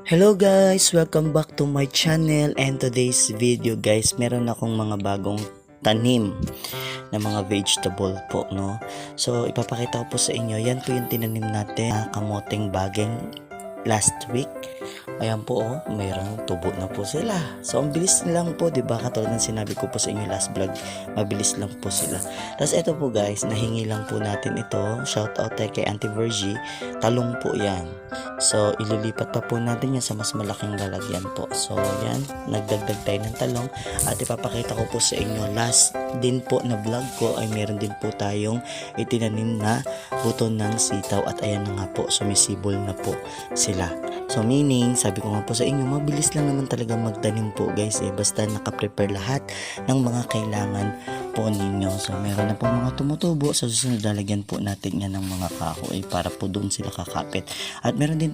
Hello guys! Welcome back to my channel, and today's video guys, meron akong mga bagong tanim na mga vegetable po, no? So ipapakita ko po sa inyo, yan po yung tinanim natin na kamoteng bageng last week. Ayan po, oh, mayroong tubo na po sila. So ang bilis lang po, 'di ba? Katulad ng sinabi ko po sa inyo last vlog, mabilis lang po sila. Tapos ito po guys, nahingi lang po natin ito. Shout out kay Auntie Virgie. Talong po 'yan. So ililipat pa po natin yan sa mas malaking lalagyan po. So yan, nagdagdag tayo ng talong at ipapakita ko po sa inyo last din po na vlog ko ay meron din po tayong itinanim na buto ng sitaw at ayan na nga po, sumisibol na po sila. So meaning, sabi ko nga po sa inyo, mabilis lang naman talaga magtanim po guys, basta nakaprepare lahat ng mga kailangan po ninyo. So meron na po mga tumutubo, sa susunod lalagyan po natin yan ng mga kahoy para po doon sila kakapit. At meron din